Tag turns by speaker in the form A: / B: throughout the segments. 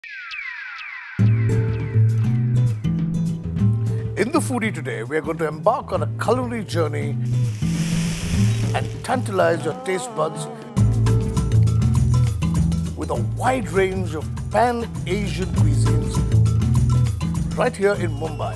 A: In the foodie today, we are going to embark on a culinary journey and tantalize your taste buds with a wide range of pan-Asian cuisines right here in Mumbai.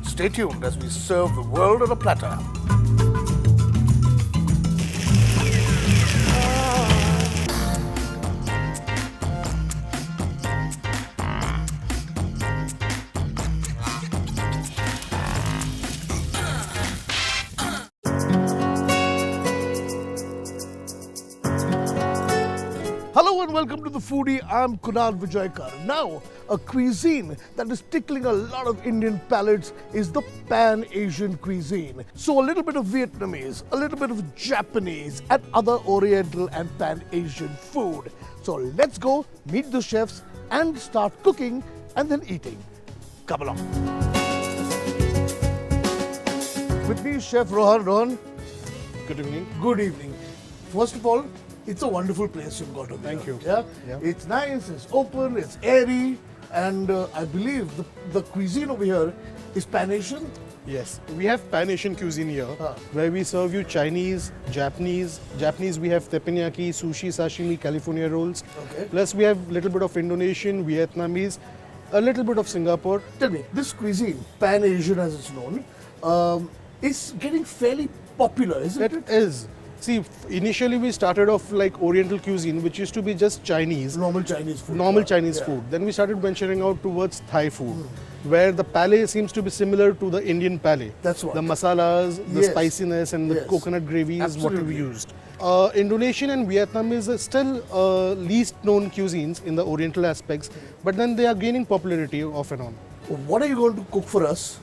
A: Stay tuned as we serve the world on a platter. Hello and welcome to The Foodie. I'm Kunal Vijayakar. Now, a cuisine that is tickling a lot of Indian palates is the Pan-Asian cuisine. So a little bit of Vietnamese, a little bit of Japanese and other Oriental and Pan-Asian food. So let's go meet the chefs and start cooking and then eating. Come along. With me, Chef Rohan. Rohan,
B: Good evening.
A: good evening. First of all, it's a wonderful place you've got over
B: Thank
A: here.
B: you.
A: Yeah? It's nice, it's open, it's airy, and I believe the cuisine over here is Pan-Asian.
B: Yes, we have Pan-Asian cuisine here, where we serve you Chinese, Japanese. Japanese, we have teppanyaki, sushi, sashimi, California rolls.
A: Okay.
B: Plus, we have a little bit of Indonesian, Vietnamese, a little bit of Singapore.
A: Tell me, this cuisine, Pan-Asian as it's known, is getting fairly popular, isn't it?
B: It is. See, initially we started off like Oriental cuisine, which used to be just Chinese.
A: Normal Chinese food.
B: Normal
A: Yeah.
B: Chinese
A: Yeah.
B: food. Then we started venturing out towards Thai food, where the palate seems to be similar to the Indian palate.
A: That's what.
B: The masalas, the
A: Yes.
B: spiciness, and the
A: Yes.
B: coconut gravy is what we
A: Absolutely.
B: used. Indonesian and Vietnamese is still least known cuisines in the Oriental aspects, but then they are gaining popularity off and on.
A: What are you going to cook for us?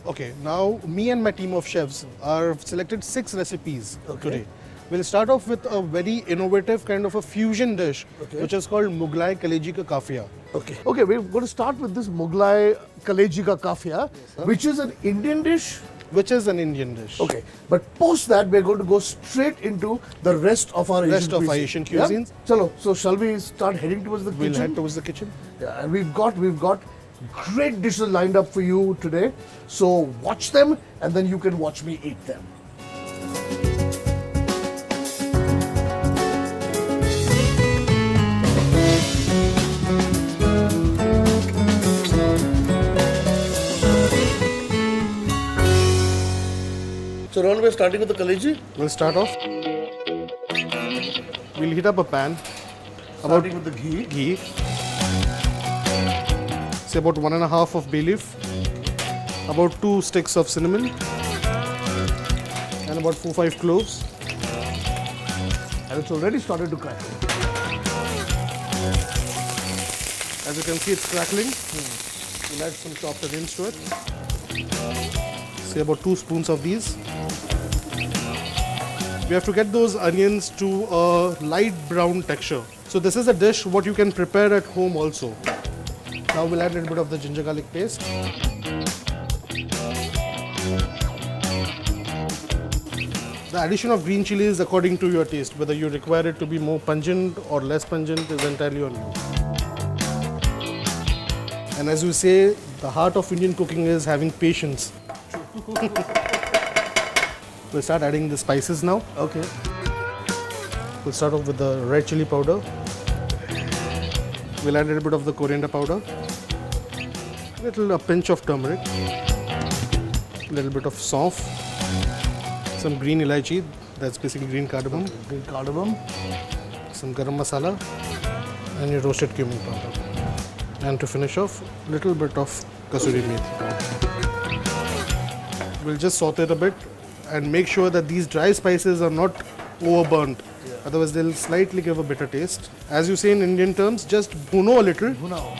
B: Okay, now me and my team of chefs are selected 6 recipes
A: Okay.
B: today. We'll start off with a very innovative kind of a fusion dish,
A: Okay.
B: which is called Mughlai Kaleji ka Kafia.
A: Okay. Okay, we're going to start with this Mughlai Kaleji ka Kafia, which is an Indian dish.
B: Which is an Indian dish.
A: Okay, but post that we're going to go straight into the rest of our
B: Rest
A: Asian
B: of our
A: cuisine.
B: Asian
A: Yeah?
B: cuisines.
A: Chalo, so shall we start heading towards the
B: We'll
A: kitchen?
B: head towards the kitchen.
A: Yeah, and we've got great dishes lined up for you today. So watch them, and then you can watch me eat them. So Ron, we're starting with the kaleji.
B: We'll start off. We'll heat up a pan.
A: Starting with the ghee.
B: Ghee. Say about 1.5 of bay leaf. About 2 sticks of cinnamon. And about 4-5 cloves.
A: And it's already started to crackle.
B: As you can see, it's crackling. We'll add some chopped onions to it. Say about 2 spoons of these. We have to get those onions to a light brown texture. So this is a dish what you can prepare at home also. Now we'll add a little bit of the ginger garlic paste. The addition of green chili is according to your taste. Whether you require it to be more pungent or less pungent is entirely on you. And as you say, the heart of Indian cooking is having patience. We'll start adding the spices now.
A: Okay.
B: We'll start off with the red chili powder. We'll add a little bit of the coriander powder. A pinch of turmeric. A little bit of saunf. Some green elaichi, that's basically green cardamom.
A: Green cardamom.
B: Some garam masala. And your roasted cumin powder. And to finish off, a little bit of kasuri methi powder. We'll just saute it a bit and make sure that these dry spices are not overburnt. Otherwise, they'll slightly give a bitter taste. As you say in Indian terms, just bhuno a little.
A: Bhunao.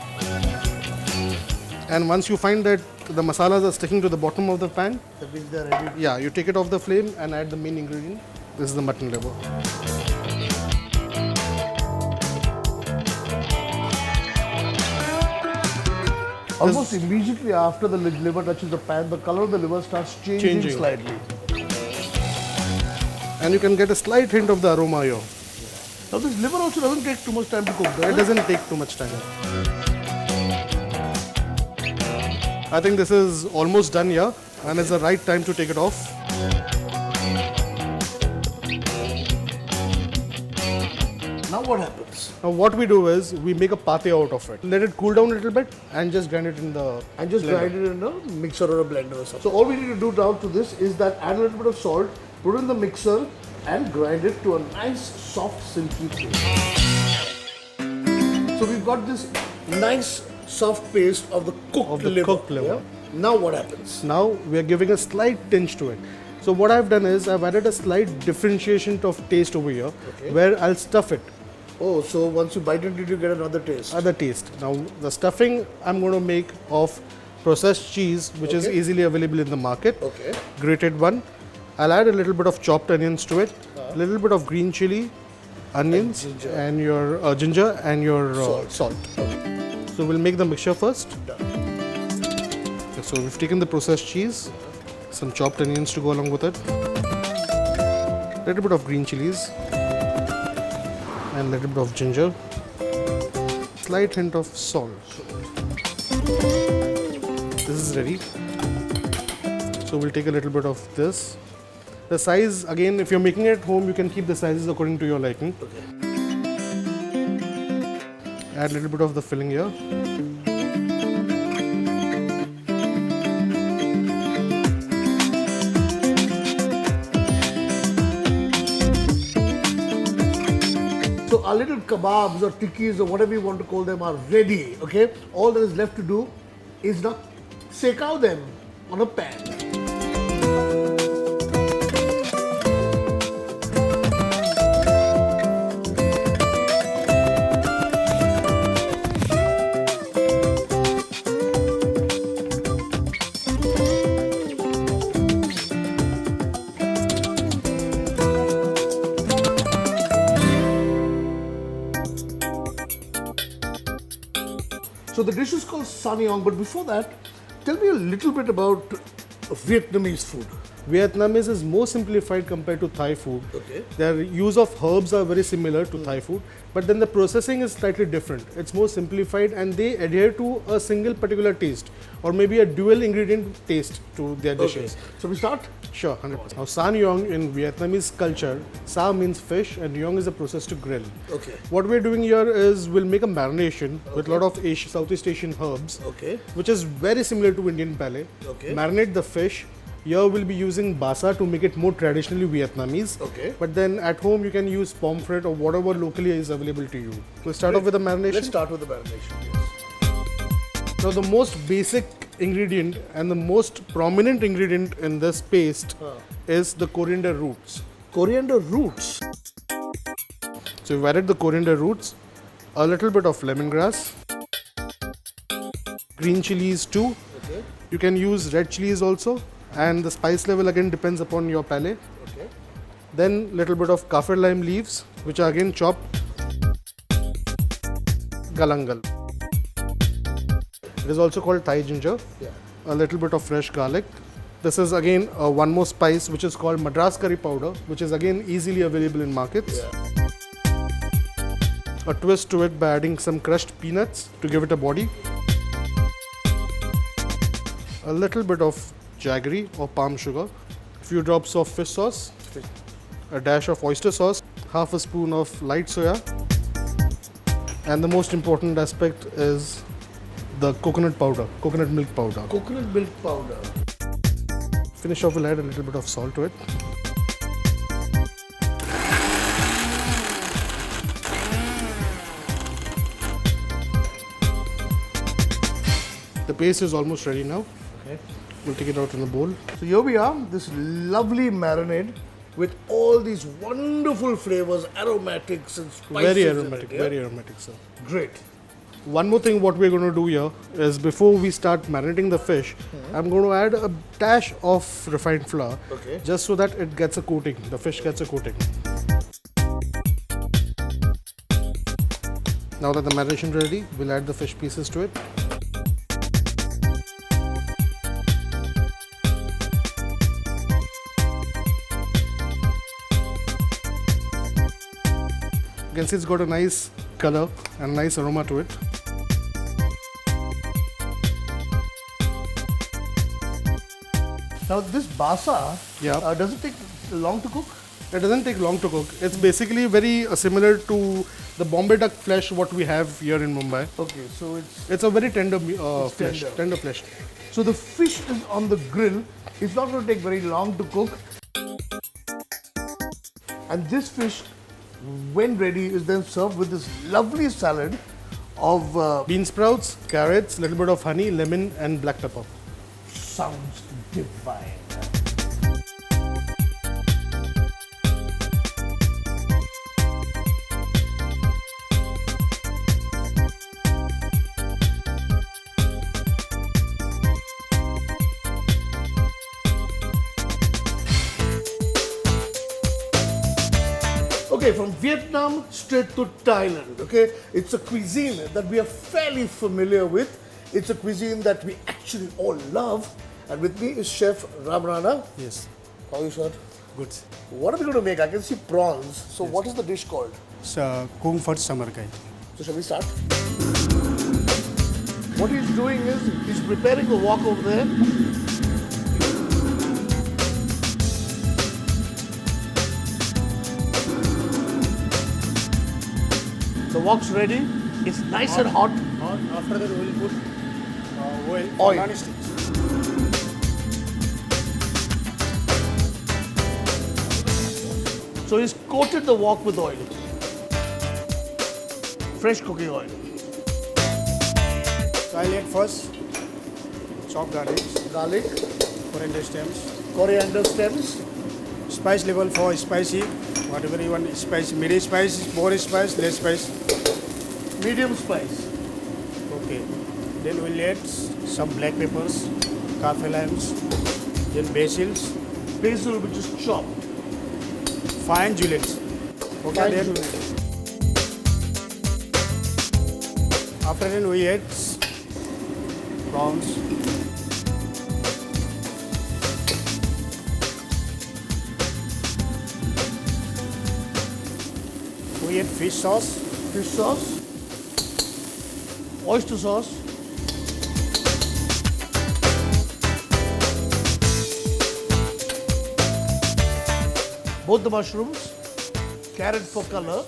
B: And once you find that the masalas are sticking to the bottom of the pan,
A: That means they're ready.
B: yeah, you take it off the flame and add the main ingredient. This is the mutton liver.
A: Almost immediately after the liver touches the pan, the color of the liver starts changing slightly.
B: And you can get a slight hint of the aroma here.
A: Now this liver also doesn't take too much time to cook,
B: It
A: does it?
B: doesn't take too much time. I think this is almost done here, and it's the right time to take it off.
A: Now what happens?
B: Now what we do is we make a pate out of it. Let it cool down a little bit and just grind it in the
A: And just
B: blender.
A: grind it in a mixer or a blender or something. So all we need to do now to this is that add a little bit of salt, put it in the mixer and grind it to a nice soft silky paste. So we've got this nice soft paste of the cooked liver.
B: cooked liver.
A: Yeah? Now what happens?
B: Now we are giving a slight tinge to it. So what I've done is I've added a slight differentiation of taste over here, where I'll stuff it.
A: Oh, so once you bite into it, you get another taste.
B: Other taste. Now the stuffing I'm going to make of processed cheese, which is easily available in the market.
A: Okay.
B: Grated one. I'll add a little bit of chopped onions to it, a little bit of green chili, onions, and your ginger and your salt. So we'll make the mixture first. Okay, so we've taken the processed cheese, some chopped onions to go along with it, a little bit of green chilies, and a little bit of ginger, slight hint of salt. This is ready. So we'll take a little bit of this. The size, again, if you're making it at home, you can keep the sizes according to your liking. Add a little bit of the filling here.
A: So our little kebabs or tikkis or whatever you want to call them are ready, okay? All that is left to do is now sekao them on a pan. So the dish is called Sanyong, but before that, tell me a little bit about Vietnamese food.
B: Vietnamese is more simplified compared to Thai food.
A: Okay.
B: Their use of herbs are very similar to Thai food, but then the processing is slightly different. It's more simplified and they adhere to a single particular taste or maybe a dual ingredient taste to their dishes.
A: So we start?
B: Sure, 100%. Now, San Yong in Vietnamese culture, Sa means fish and Yong is a process to grill.
A: Okay.
B: What we're doing here is we'll make a marination with a lot of Southeast Asian herbs,
A: Okay.
B: which is very similar to Indian palais.
A: Okay.
B: Marinate the fish. Here we'll be using basa to make it more traditionally Vietnamese.
A: Okay.
B: But then at home you can use pomfret or whatever locally is available to you. We'll start off with the marination.
A: Let's start with the marination. Yes.
B: Now the most basic ingredient and the most prominent ingredient in this paste is the coriander roots.
A: Coriander roots.
B: So we've added the coriander roots, a little bit of lemongrass, green chilies too.
A: Okay.
B: You can use red chilies also, and the spice level again depends upon your palate.
A: Okay.
B: Then little bit of kaffir lime leaves, which are again chopped. Galangal. It is also called Thai ginger.
A: Yeah.
B: A little bit of fresh garlic. This is again one more spice which is called Madras curry powder, which is again easily available in markets.
A: Yeah.
B: A twist to it by adding some crushed peanuts to give it a body. A little bit of jaggery or palm sugar. A few drops of fish sauce. A dash of oyster sauce. Half a spoon of light soya. And the most important aspect is the coconut powder, coconut milk powder.
A: Coconut milk powder.
B: Finish off, we'll add a little bit of salt to it. The paste is almost ready now.
A: Okay.
B: We'll take it out in a bowl.
A: So here we are, this lovely marinade with all these wonderful flavors, aromatics and spices.
B: Very
A: in
B: aromatic,
A: it, yeah?
B: very aromatic, sir.
A: Great.
B: One more thing what we're going to do here is before we start marinating the fish, I'm going to add a dash of refined flour,
A: Okay.
B: just so that it gets a coating, the fish gets a coating. Now that the marination is ready, we'll add the fish pieces to it. You can see it's got a nice color and a nice aroma to it.
A: Now this basa,
B: Yeah.
A: does it take long to cook?
B: It doesn't take long to cook. It's basically very similar to the Bombay duck flesh what we have here in Mumbai.
A: Okay, so
B: It's a very tender flesh.
A: tender.
B: Tender flesh.
A: so the fish is on the grill. It's not going to take very long to cook. And this fish, when ready, is then served with this lovely salad of
B: Bean sprouts, carrots, little bit of honey, lemon, and black pepper.
A: sounds divine. Okay, from Vietnam straight to Thailand, okay? It's a cuisine that we are fairly familiar with. It's a cuisine that we actually all love. And with me is Chef Ram Rana.
C: Yes,
A: How are you, sir?
C: good.
A: What are we going to make? I can see prawns. So what is the dish called?
C: It's Kung Fat Summer Kai.
A: So shall we start? What he's doing is he's preparing the wok over there. The wok's ready. It's nice and hot.
C: After that, we will put oil.
A: Oil.
C: Non-stick.
A: So he's coated the wok with oil. Fresh cooking oil.
C: So I'll add first chopped garlic,
A: Garlic,
C: coriander stems,
A: coriander stems,
C: spice level for spicy, whatever you want, spice, medium spice, more spice, less spice.
A: medium spice.
C: Okay. Then we'll add some black peppers, kaffir limes, then basils,
A: Basil which is chopped.
C: fine juliets. Okay.
A: Fine
C: Then
A: julienne.
C: after that we add prawns. We add fish sauce.
A: Fish sauce, oyster sauce, both the mushrooms, carrot for color,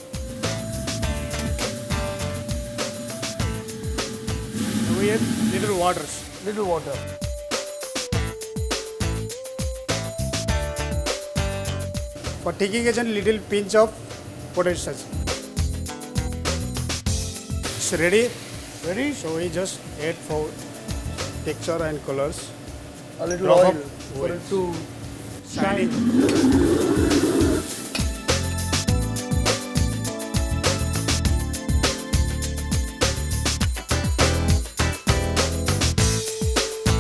C: We add little waters.
A: little water.
C: For taking a little pinch of potato sauce. It's ready.
A: Ready?
C: So we just add for texture and colors.
A: A little
C: Drop
A: oil
C: of
A: for
C: oil.
A: it to
C: Shining.
A: shine.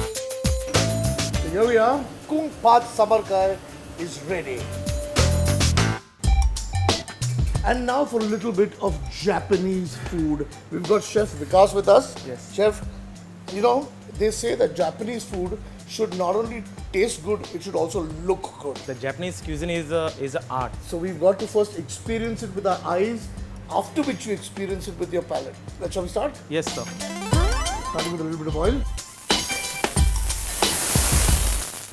A: So here we are. Kung Pad Samarkai is ready. And now for a little bit of Japanese food. We've got Chef Vikas with us.
D: Yes.
A: Chef, you know, they say that Japanese food should not only taste good, it should also look good.
D: The Japanese cuisine is a art.
A: So we've got to first experience it with our eyes, after which you experience it with your palate. Shall we start?
D: Yes, sir.
A: Starting with a little bit of oil.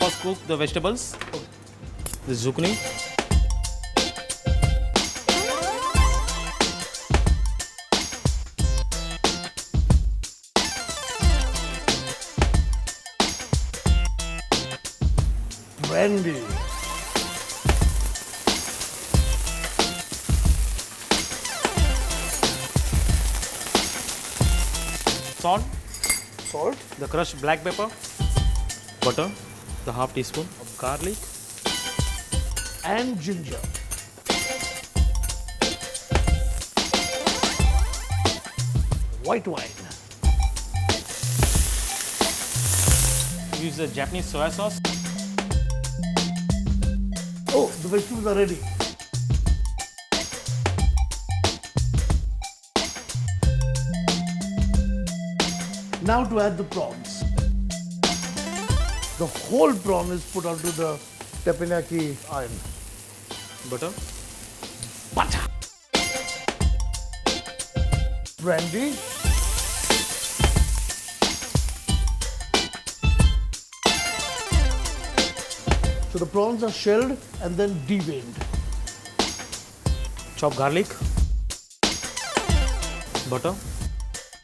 D: First cook the vegetables. The zucchini.
A: Brandy.
D: Salt.
A: Salt.
D: The crushed black pepper. Butter. The half teaspoon of garlic.
A: And ginger. White wine.
D: Use the Japanese soy sauce.
A: Oh, the vegetables are ready. Now to add the prawns. The whole prawn is put onto the teppanyaki iron.
D: Butter.
A: Butter. Brandy. So the prawns are shelled and then deveined.
D: Chopped garlic, butter,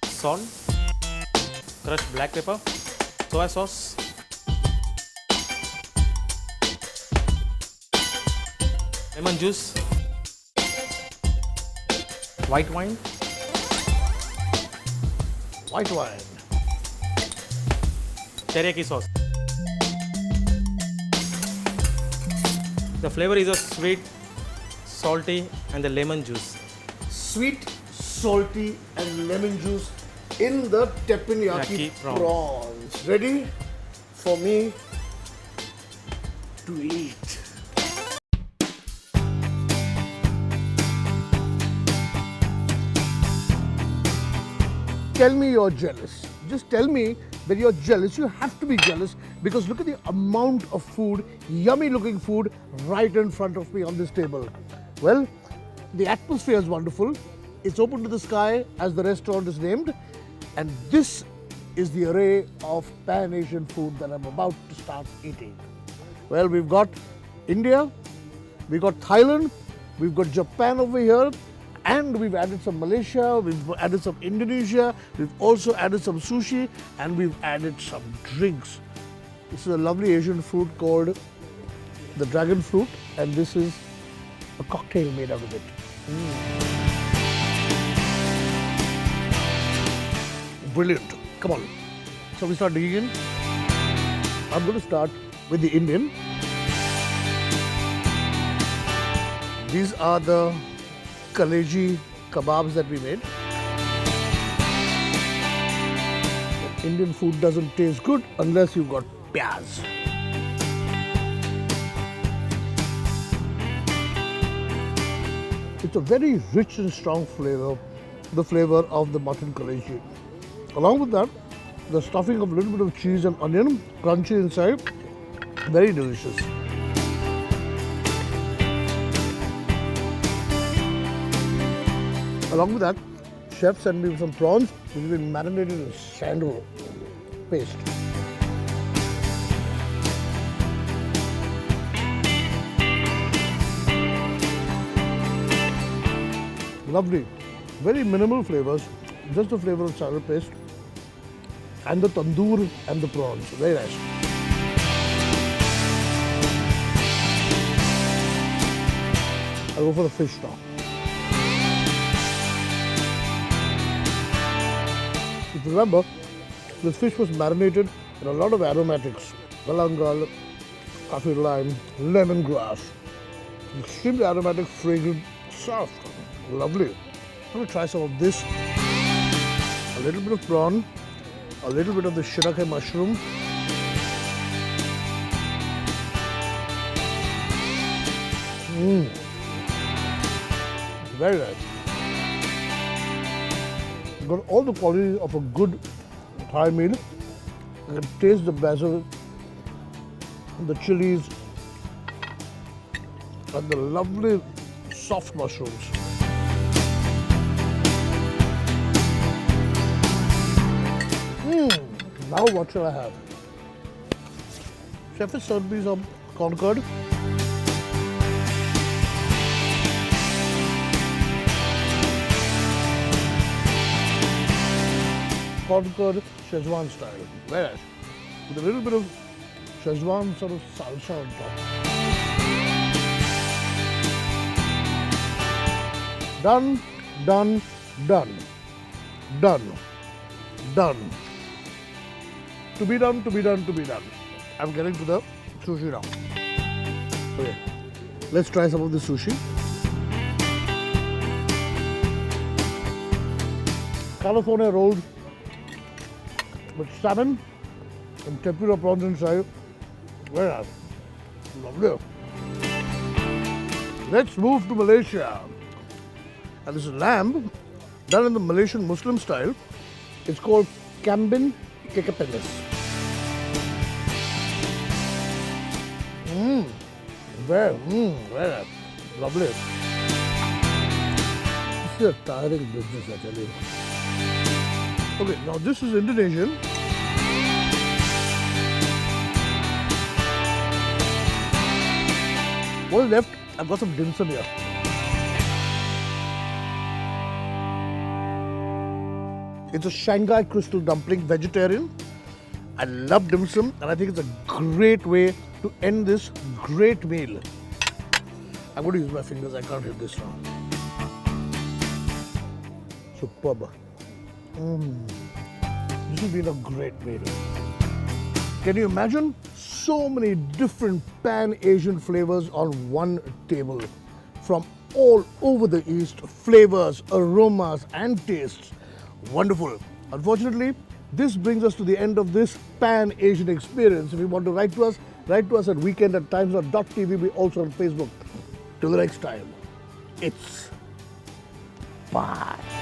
D: salt, crushed black pepper, soy sauce, lemon juice, white wine,
A: White wine.
D: teriyaki sauce. The flavor is a sweet, salty, and the lemon juice.
A: Sweet, salty, and lemon juice in the teppanyaki
D: Yaki prawns.
A: prawns. Ready for me to eat. Tell me you're jealous. Just tell me that you're jealous. You have to be jealous because look at the amount of food, yummy looking food, right in front of me on this table. Well, the atmosphere is wonderful. It's open to the sky, as the restaurant is named. And this is the array of Pan-Asian food that I'm about to start eating. Well, we've got India, we've got Thailand, we've got Japan over here, and we've added some Malaysia, we've added some Indonesia, we've also added some sushi, and we've added some drinks. This is a lovely Asian fruit called the dragon fruit, and this is a cocktail made out of it. Brilliant. Come on. So we start digging in. I'm going to start with the Indian. These are the kaleji kebabs that we made. Indian food doesn't taste good unless you've got pyaz. It's a very rich and strong flavor, the flavor of the mutton kaleji. Along with that, the stuffing of a little bit of cheese and onion, crunchy inside, very delicious. Along with that, chef sent me some prawns which have been marinated in sandal paste. Lovely, very minimal flavors, just the flavor of sandal paste and the tandoor and the prawns, very nice. I'll go for the fish now. If you remember, this fish was marinated in a lot of aromatics. Galangal, kaffir lime, lemongrass. Extremely aromatic, fragrant, soft, lovely. I'm going to try some of this. A little bit of prawn, a little bit of the shirataki mushroom. Very nice. Got all the qualities of a good Thai meal. You can taste the basil, the chilies, and the lovely soft mushrooms. Now what shall I have? Chef has served me some Concord. Concord Szechuan style. Very nice. With a little bit of Szechuan sort of salsa on top. Done, done, done. Done. Done. To be done, to be done, to be done. I'm getting to the sushi now. Okay, let's try some of the sushi. California rolled with salmon and tempura prawns inside. Very nice. Lovely. Let's move to Malaysia. And this is lamb done in the Malaysian Muslim style. It's called kambing kekapenis. Very nice. Lovely. This is a tiring business, I tell you. Okay, now this is Indonesian. What is left? I've got some dim sum here. It's a Shanghai crystal dumpling, vegetarian. I love dim sum, and I think it's a great way to end this great meal. I'm going to use my fingers, I can't hit this now. Superb. This has been a great meal. Can you imagine? So many different pan-Asian flavors on one table. From all over the East, flavors, aromas and tastes. Wonderful. Unfortunately, this brings us to the end of this pan-Asian experience. If you want to write to us at weekend@timesnow.tv. We're also on Facebook. Till the next time, it's bye.